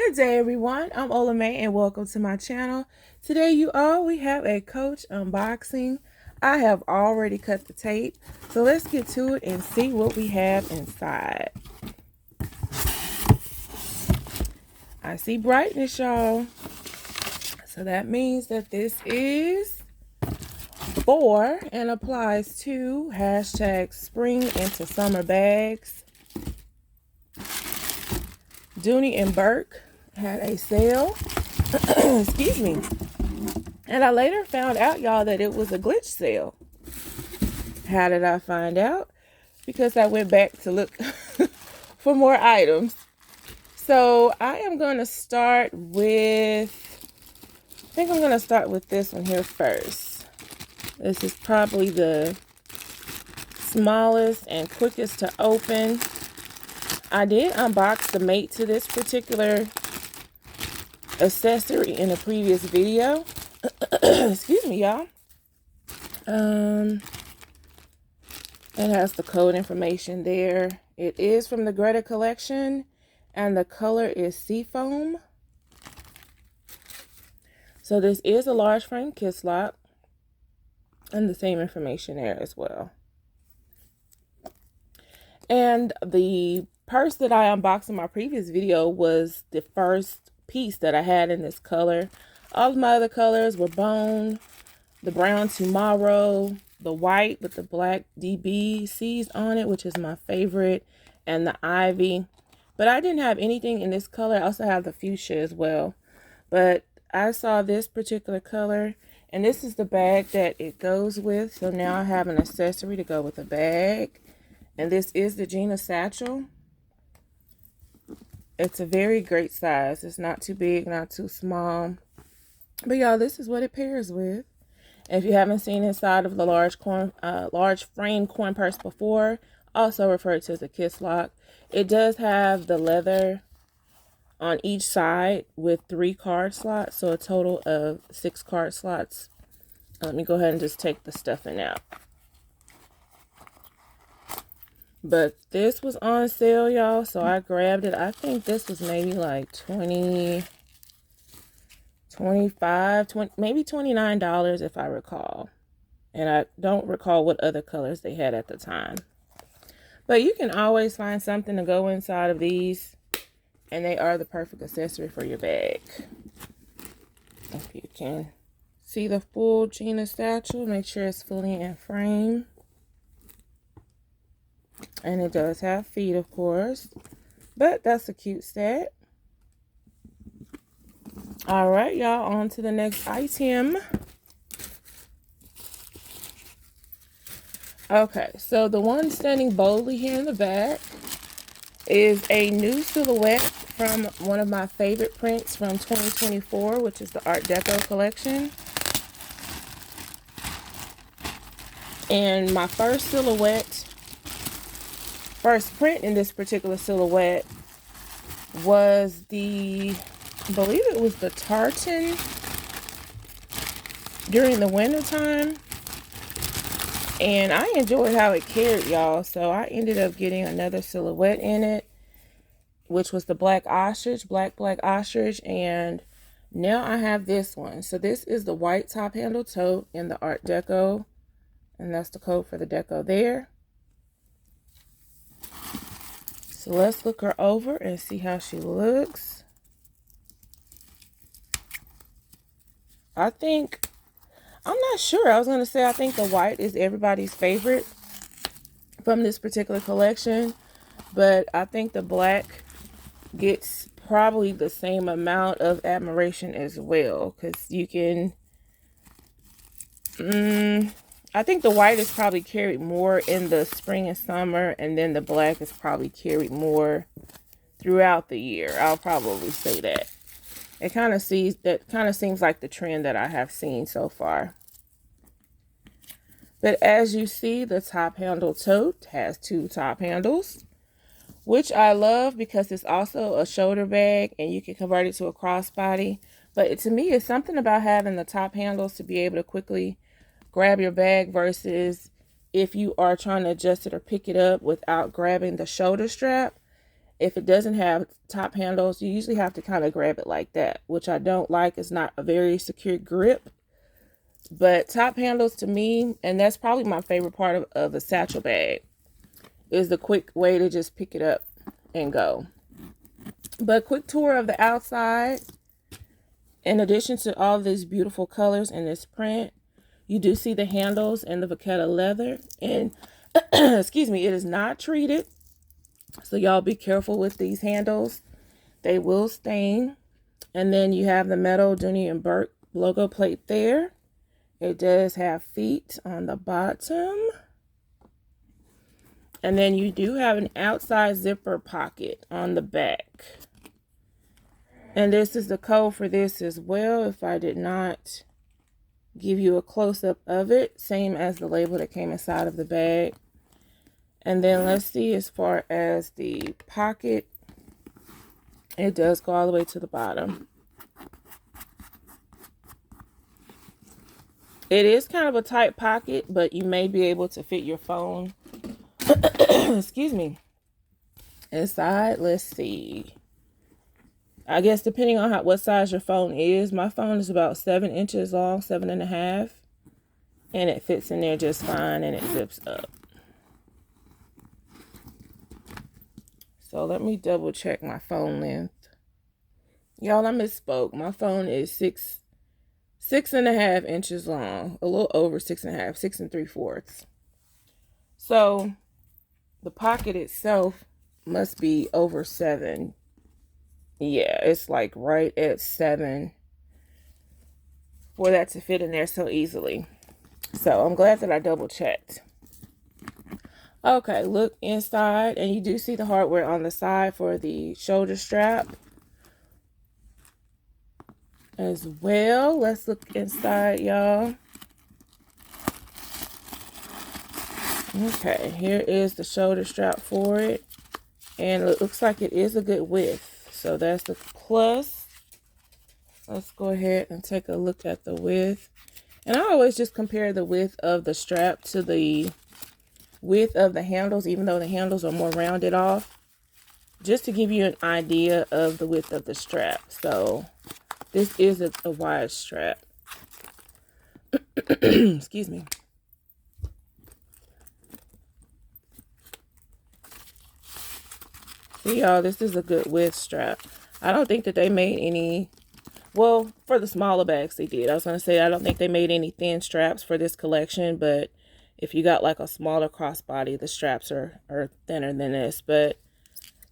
Good day, everyone. I'm OlaMaye and welcome to my channel. Today, we have a Coach unboxing. I have already cut the tape, so let's get to it and see what we have inside. I see brightness, y'all. So that means that this is for and applies to #spring into summer bags. Dooney and Bourke had a sale. Excuse me. And I later found out, y'all, that it was a glitch sale. How did I find out? Because I went back to look for more items. So I am going to start with, I think I'm going to start with this one here first. This is probably the smallest and quickest to open. I did unbox the mate to this particular accessory in a previous video. Excuse me, y'all. It has the code information there. It is from the Greta collection, and the color is Seafoam. So this is a large frame kiss lock, and the same information there as well. And the purse that I unboxed in my previous video was the first piece that I had in this color. All of my other colors were bone, the brown tomorrow, the white with the black DBCs on it, which is my favorite, and the ivy. But I didn't have anything in this color. I also have the fuchsia as well. But I saw this particular color, and this is the bag that it goes with. So now I have an accessory to go with the bag. And this is the Gina satchel. It's a very great size. It's not too big, not too small. But y'all, this is what it pairs with. If you haven't seen inside of the large frame coin purse before, also referred to as a kiss lock, it does have the leather on each side with 3 card slots, so a total of 6 card slots. Let me go ahead and just take the stuffing out. But this was on sale, y'all, so I grabbed it. I think this was maybe like $25, maybe $29 if I recall. And I don't recall what other colors they had at the time. But you can always find something to go inside of these, and they are the perfect accessory for your bag. If you can see the full Gina satchel, make sure it's fully in frame. And it does have feet, of course, but that's a cute set. All right, y'all, on to the next item. Okay, so the one standing boldly here in the back is a new silhouette from one of my favorite prints from 2024, which is the Art Deco collection. And my first print in this particular silhouette was I believe it was the tartan during the winter time. And I enjoyed how it carried, y'all. So I ended up getting another silhouette in it, which was the black ostrich, black ostrich. And now I have this one. So this is the white top handle tote in the Art Deco. And that's the code for the deco there. So let's look her over and see how she looks. I'm not sure. I was going to say I think the white is everybody's favorite from this particular collection. But I think the black gets probably the same amount of admiration as well. Because you can... I think the white is probably carried more in the spring and summer, and then the black is probably carried more throughout the year. I'll probably say that. It kind of seems like the trend that I have seen so far. But as you see, the top handle tote has 2 top handles, which I love because it's also a shoulder bag and you can convert it to a crossbody. But to me, it's something about having the top handles to be able to quickly grab your bag versus if you are trying to adjust it or pick it up without grabbing the shoulder strap. If it doesn't have top handles, you usually have to kind of grab it like that, which I don't like. It's not a very secure grip. But top handles to me, and that's probably my favorite part of a satchel bag, is the quick way to just pick it up and go. But quick tour of the outside. In addition to all these beautiful colors in this print, you do see the handles and the vachetta leather. And, excuse me, it is not treated. So y'all be careful with these handles. They will stain. And then you have the metal Dooney and Bourke logo plate there. It does have feet on the bottom. And then you do have an outside zipper pocket on the back. And this is the code for this as well, if I did not give you a close-up of it. Same as the label that came inside of the bag. And then let's see, as far as the pocket, it does go all the way to the bottom. It is kind of a tight pocket, but you may be able to fit your phone, excuse me, inside. Let's see. I guess depending on what size your phone is, my phone is about 7 inches long, 7.5, and it fits in there just fine, and it zips up. So let me double check my phone length. Y'all, I misspoke. My phone is 6.5 inches long, a little over 6.5, 6 3/4. So the pocket itself must be over 7. Yeah, it's like right at 7 for that to fit in there so easily. So I'm glad that I double checked. Okay, look inside, and you do see the hardware on the side for the shoulder strap as well. Let's look inside, y'all. Okay, here is the shoulder strap for it, and it looks like it is a good width. So that's the plus. Let's go ahead and take a look at the width. And I always just compare the width of the strap to the width of the handles, even though the handles are more rounded off, just to give you an idea of the width of the strap. So this is a wide strap. Excuse me. See, y'all, this is a good width strap. I don't think that they made any, well, for the smaller bags they did. I was going to say, I don't think they made any thin straps for this collection, but if you got like a smaller crossbody, the straps are thinner than this. But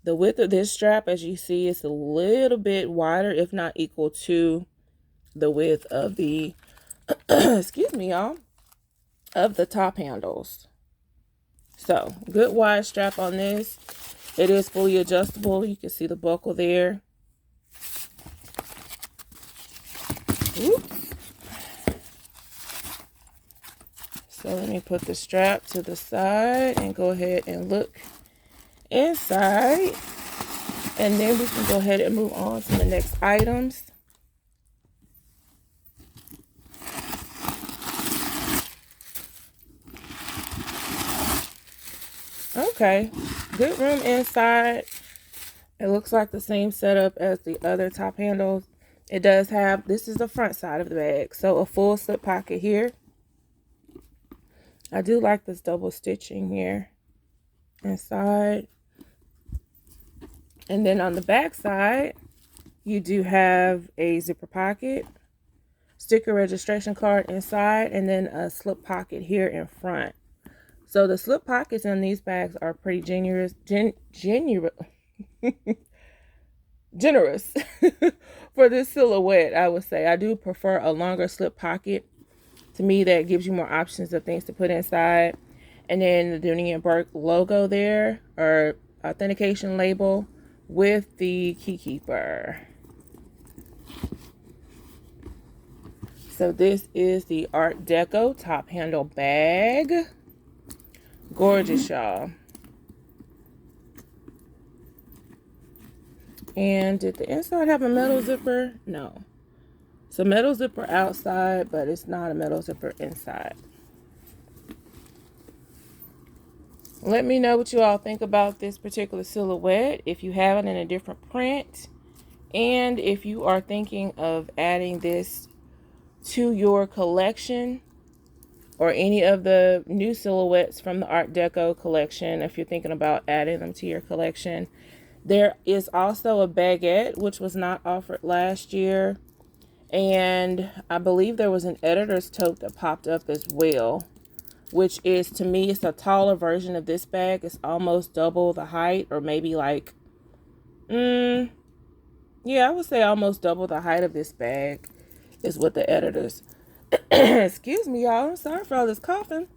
the width of this strap, as you see, is a little bit wider, if not equal to the width of the, excuse me, y'all, of the top handles. So, good wide strap on this. It is fully adjustable. You can see the buckle there. Oops. So let me put the strap to the side and go ahead and look inside. And then we can go ahead and move on to the next items. Okay, good room inside. It looks like the same setup as the other top handles. It does have, this is the front side of the bag, so a full slip pocket here. I do like this double stitching here inside. And then on the back side, you do have a zipper pocket, sticker registration card inside, and then a slip pocket here in front. So the slip pockets in these bags are pretty generous for this silhouette, I would say. I do prefer a longer slip pocket. To me, that gives you more options of things to put inside. And then the Dooney and Bourke logo there, or authentication label with the key keeper. So this is the Art Deco top handle bag. Gorgeous, y'all. And did the inside have a metal zipper? No. It's a metal zipper outside, but it's not a metal zipper inside. Let me know what you all think about this particular silhouette, if you have it in a different print, and if you are thinking of adding this to your collection, or any of the new silhouettes from the Art Deco collection, if you're thinking about adding them to your collection. There is also a baguette, which was not offered last year. And I believe there was an editor's tote that popped up as well, which is, to me, it's a taller version of this bag. It's almost double the height, or maybe like, yeah, I would say almost double the height of this bag is what the editor's, excuse me, y'all, I'm sorry for all this coughing,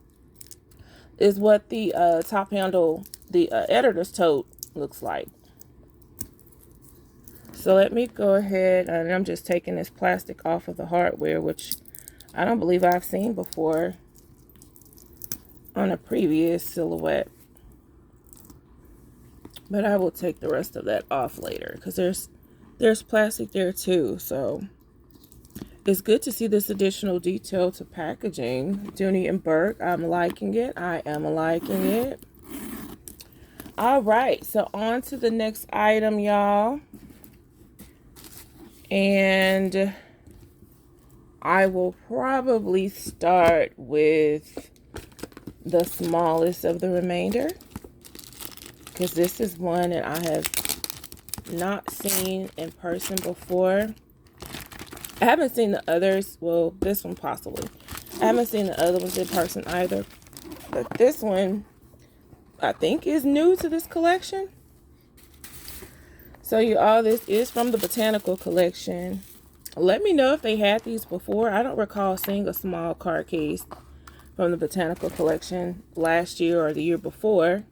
is what the top handle, the editor's tote looks like. So let me go ahead, and I'm just taking this plastic off of the hardware, which I don't believe I've seen before on a previous silhouette. But I will take the rest of that off later, because there's plastic there too. So it's good to see this additional detail to packaging. Dooney and Bourke, I'm liking it. I am liking it. All right, so on to the next item, y'all. And I will probably start with the smallest of the remainder, because this is one that I have not seen in person before. I haven't seen the others. Well, this one possibly. I haven't seen the other ones in person either. But this one, I think, is new to this collection. So you all, this is from the Botanical collection. Let me know if they had these before. I don't recall seeing a small card case from the Botanical collection last year or the year before.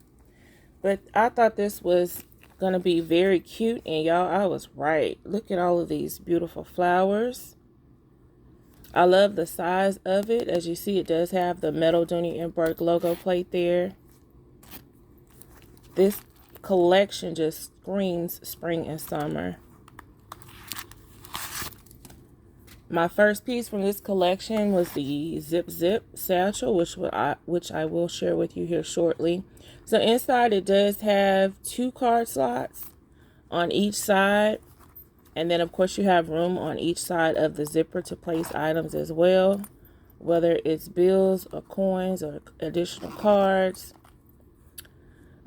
But I thought this was going to be very cute. And y'all, I was right. Look at all of these beautiful flowers. I love the size of it. As you see, it does have the metal Dooney and Bourke logo plate there. This collection just screams spring and summer. My first piece from this collection was the Zip satchel, which I will share with you here shortly. So inside it does have 2 card slots on each side, and then of course you have room on each side of the zipper to place items as well, whether it's bills or coins or additional cards.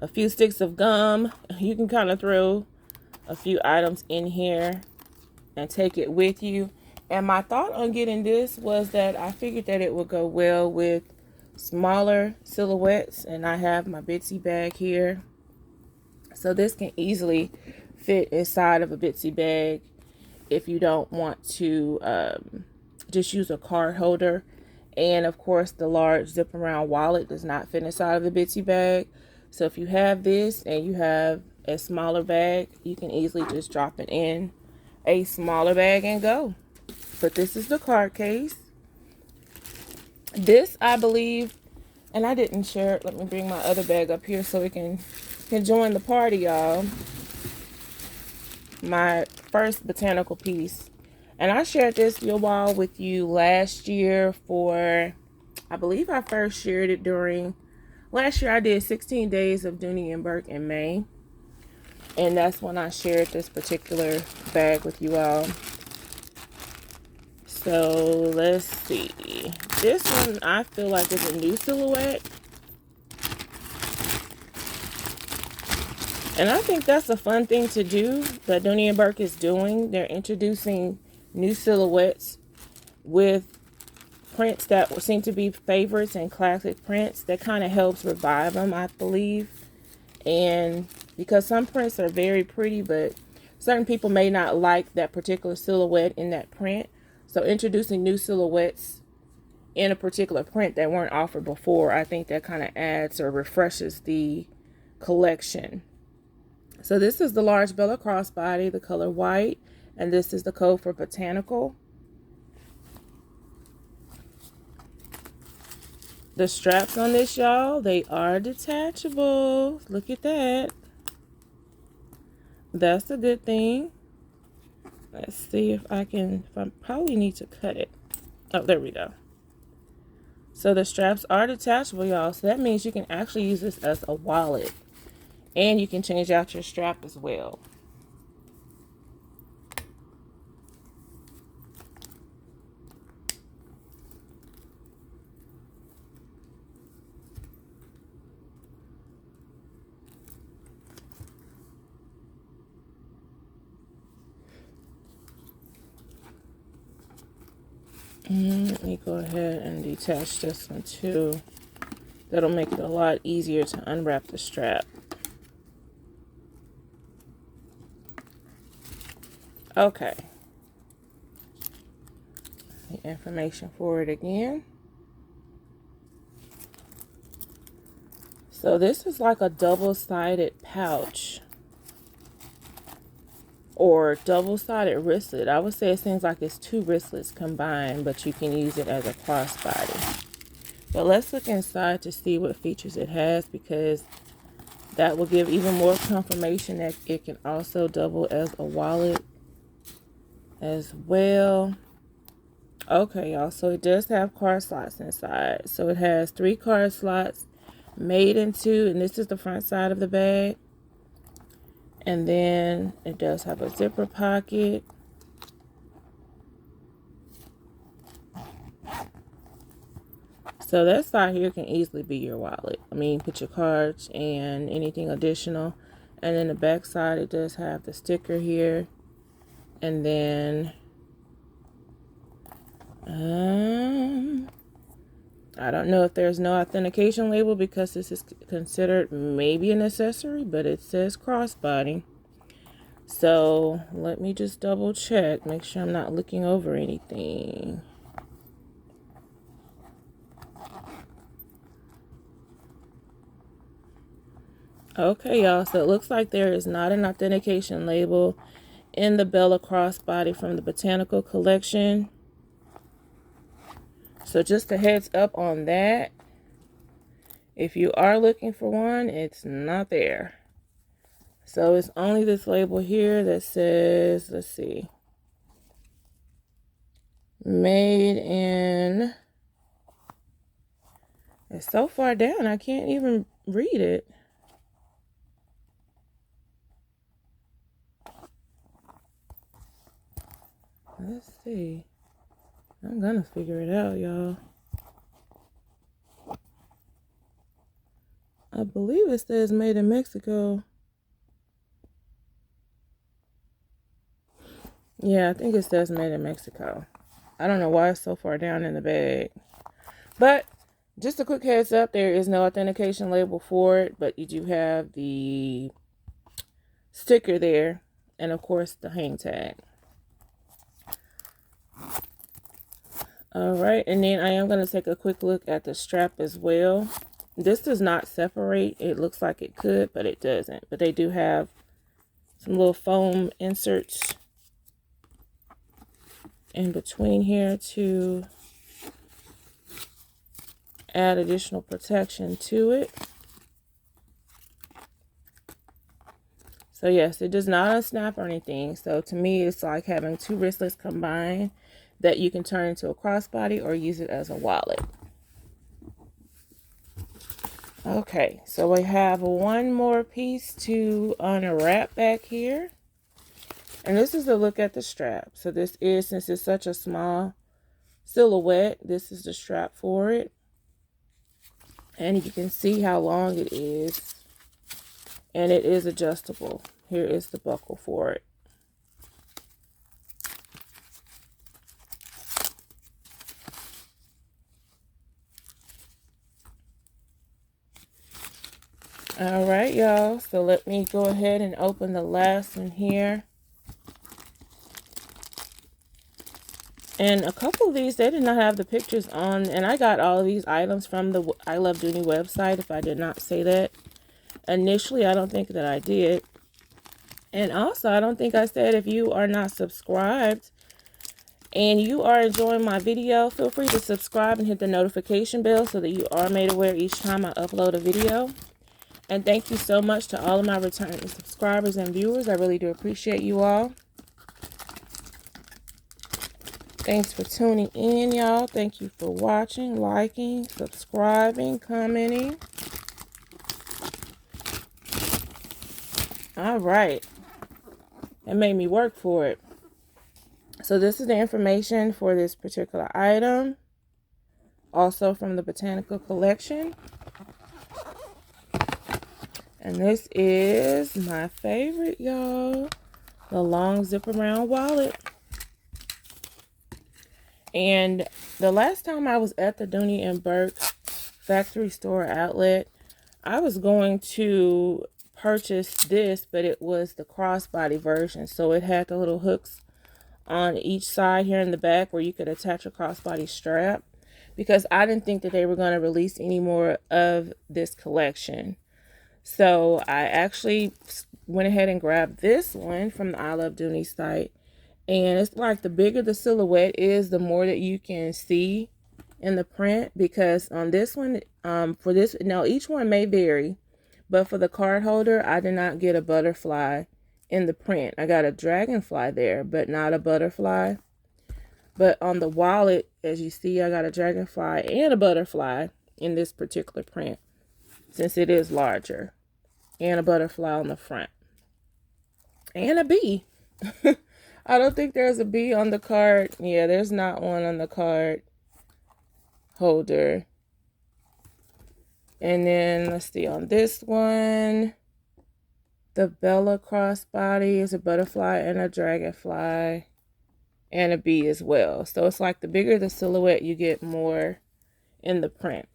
A few sticks of gum. You can kind of throw a few items in here and take it with you. And my thought on getting this was that I figured that it would go well with smaller silhouettes. And I have my Bitsy bag here. So this can easily fit inside of a Bitsy bag if you don't want to just use a card holder. And of course, the large zip around wallet does not fit inside of the Bitsy bag. So if you have this and you have a smaller bag, you can easily just drop it in a smaller bag and go. But this is the card case. This, I believe, and I didn't share it. Let me bring my other bag up here so we can join the party, y'all. My first Botanical piece. And I shared this y'all with you last year for, I believe I first shared it during, last year I did 16 days of Dooney and Bourke in May. And that's when I shared this particular bag with you all. So let's see. This one I feel like is a new silhouette. And I think that's a fun thing to do that Dooney and Bourke is doing. They're introducing new silhouettes with prints that seem to be favorites and classic prints. That kind of helps revive them, I believe. And because some prints are very pretty, but certain people may not like that particular silhouette in that print. So introducing new silhouettes in a particular print that weren't offered before, I think that kind of adds or refreshes the collection. So this is the large Bella crossbody, the color white, and this is the code for Botanical. The straps on this, y'all, they are detachable. Look at that. That's a good thing. Let's see if I probably need to cut it. Oh, there we go. So the straps are detachable, y'all. So that means you can actually use this as a wallet. And you can change out your strap as well. Let me go ahead and detach this one too. That'll make it a lot easier to unwrap the strap. Okay. The information for it again. So this is like a double-sided pouch. Or double-sided wristlet. I would say it seems like it's two wristlets combined, but you can use it as a crossbody. But let's look inside to see what features it has, because that will give even more confirmation that it can also double as a wallet as well. Okay, y'all, so it does have card slots inside. So it has 3 card slots made into, and this is the front side of the bag. And then it does have a zipper pocket. So that side here can easily be your wallet. I mean, put your cards and anything additional. And then the back side, it does have the sticker here. And then, I don't know if there's no authentication label because this is considered maybe an accessory, but it says crossbody. So let me just double check, make sure I'm not looking over anything. Okay, y'all, so it looks like there is not an authentication label in the Bella crossbody from the Botanical collection. So just a heads up on that. If you are looking for one, it's not there. So it's only this label here that says, let's see, made in, it's so far down I can't even read it. Let's see. I'm gonna figure it out, y'all. I believe it says made in Mexico. Yeah, I think it says made in Mexico. I don't know why it's so far down in the bag. But just a quick heads up, there is no authentication label for it, but you do have the sticker there, and of course the hang tag. All right, and then I am going to take a quick look at the strap as well. This does not separate. It looks like it could, but it doesn't. But they do have some little foam inserts in between here to add additional protection to it. So yes, it does not unsnap or anything. So to me, it's like having 2 wristlets combined that you can turn into a crossbody or use it as a wallet. Okay, so we have one more piece to unwrap back here. And this is a look at the strap. So this is, since it's such a small silhouette, this is the strap for it. And you can see how long it is. And it is adjustable. Here is the buckle for it. All right, y'all. So let me go ahead and open the last one here. And a couple of these, they did not have the pictures on. And I got all of these items from the I Love Dooney website, if I did not say that. Initially, I don't think that I did. And also, I don't think I said if you are not subscribed and you are enjoying my video, feel free to subscribe and hit the notification bell so that you are made aware each time I upload a video. And thank you so much to all of my returning subscribers and viewers. I really do appreciate you all. Thanks for tuning in, y'all. Thank you for watching, liking, subscribing, commenting. All right. It made me work for it. So this is the information for this particular item. Also from the Botanical Collection. And this is my favorite, y'all. The long zip around wallet. And the last time I was at the Dooney and Bourke factory store outlet, I was going to purchase this, but it was the crossbody version. So it had the little hooks on each side here in the back where you could attach a crossbody strap, because I didn't think that they were going to release any more of this collection. So I actually went ahead and grabbed this one from the I Love Dooney site. And it's like the bigger the silhouette is, the more that you can see in the print. Because on this one, for this, now each one may vary, but for the card holder, I did not get a butterfly in the print. I got a dragonfly there, but not a butterfly. But on the wallet, as you see, I got a dragonfly and a butterfly in this particular print, since it is larger. And a butterfly on the front. And a bee. I don't think there's a bee on the card. Yeah, there's not one on the card holder. And then let's see, on this one, the Bella crossbody is a butterfly and a dragonfly and a bee as well. So it's like the bigger the silhouette, you get more in the print.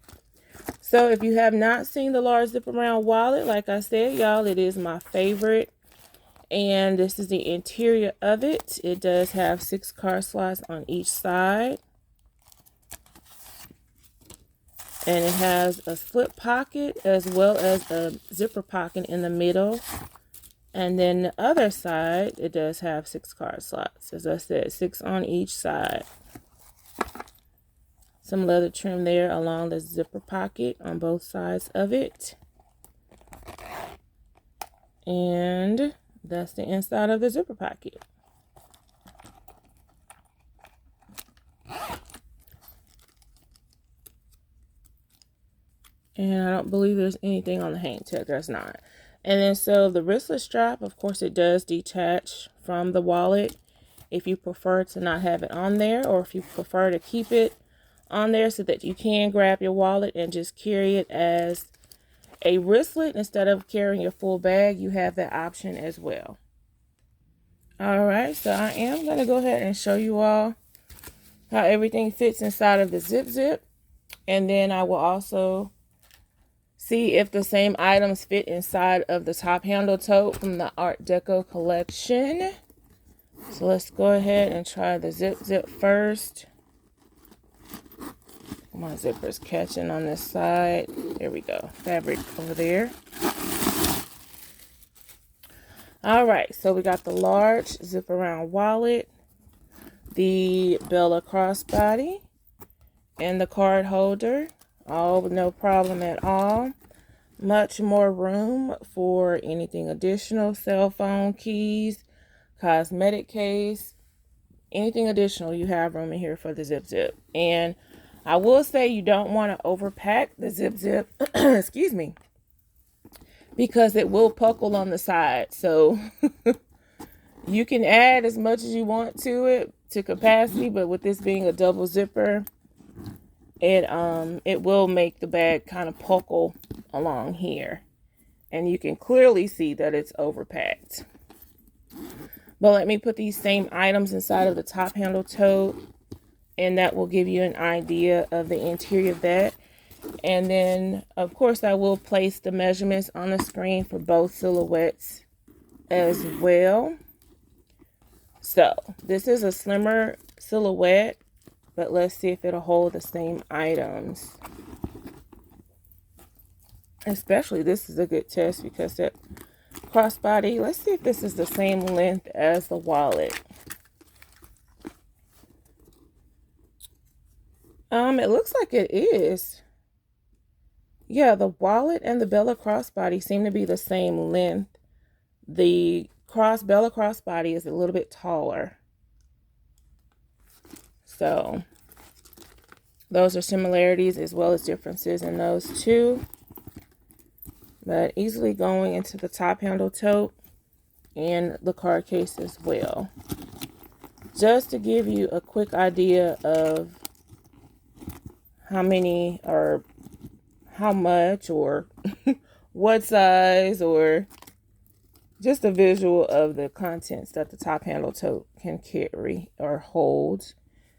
So if you have not seen the large zip around wallet, like I said, y'all, it is my favorite. And this is the interior of it. It does have 6 card slots on each side. And it has a slip pocket as well as a zipper pocket in the middle. And then the other side, it does have 6 card slots. As I said, 6 on each side. Some leather trim there along the zipper pocket on both sides of it. And that's the inside of the zipper pocket. And I don't believe there's anything on the hang tag. There's not. And then so the wristlet strap, of course, it does detach from the wallet if you prefer to not have it on there, or if you prefer to keep it on there so that you can grab your wallet and just carry it as a wristlet instead of carrying your full bag. You have that option as well. All right, so I am going to go ahead and show you all how everything fits inside of the zip. And then I will also see if the same items fit inside of the top handle tote from the Art Deco collection. So let's go ahead and try the zip first. My zipper's catching on this side. There we go. Fabric over there. All right, so we got the large zip around wallet, the Bella crossbody, and the card holder. All with no problem at all. Much more room for anything additional, cell phone, keys, cosmetic case, anything additional. You have room in here for the zip. And I will say you don't want to overpack the zip, excuse me, because it will puckle on the side. So you can add as much as you want to it to capacity, but with this being a double zipper, it will make the bag kind of puckle along here. And you can clearly see that it's overpacked. But let me put these same items inside of the top handle tote, and that will give you an idea of the interior of that. And then, of course, I will place the measurements on the screen for both silhouettes as well. So, this is a slimmer silhouette, but let's see if it'll hold the same items. Especially, this is a good test because that crossbody, let's see if this is the same length as the wallet. It looks like it is. Yeah, the wallet and the Bella crossbody seem to be the same length. The Bella crossbody is a little bit taller. So those are similarities as well as differences in those two. But easily going into the top handle tote and the card case as well. Just to give you a quick idea of how many or how much or what size, or just a visual of the contents that the top handle tote can carry or hold.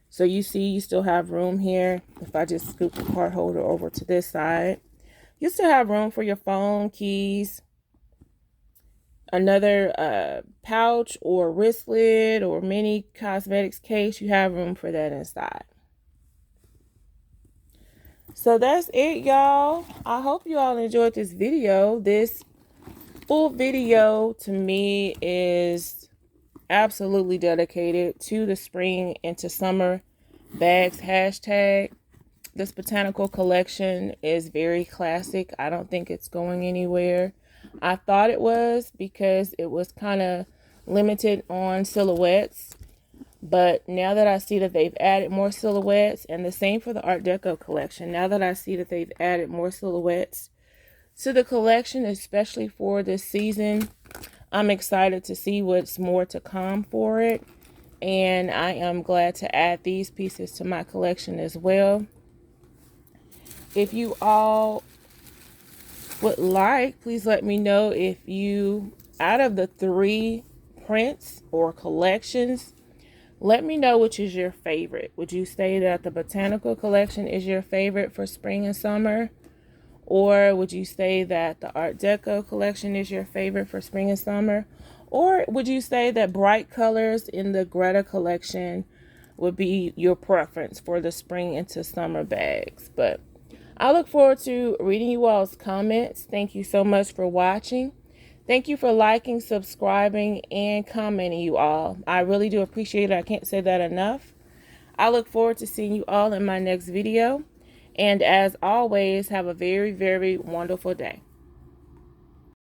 So you see you still have room here. If I just scoop the card holder over to this side, you still have room for your phone, keys, another pouch or wristlet or mini cosmetics case. You have room for that inside. So that's it, y'all. I hope you all enjoyed this video. This full video to me is absolutely dedicated to the spring into summer bags hashtag. This botanical collection is very classic. I don't think it's going anywhere. I thought it was, because it was kind of limited on silhouettes. But now that I see that they've added more silhouettes, and the same for the Art Deco collection, now that I see that they've added more silhouettes to the collection, especially for this season, I'm excited to see what's more to come for it. And I am glad to add these pieces to my collection as well. If you all would like, please let me know if you, out of the 3 prints or collections, let me know which is your favorite. Would you say that the Botanical collection is your favorite for spring and summer? Or would you say that the Art Deco collection is your favorite for spring and summer? Or would you say that bright colors in the Greta collection would be your preference for the spring into summer bags? But I look forward to reading you all's comments. Thank you so much for watching. Thank you for liking, subscribing, and commenting, you all. I really do appreciate it. I can't say that enough. I look forward to seeing you all in my next video. And as always, have a very, very wonderful day.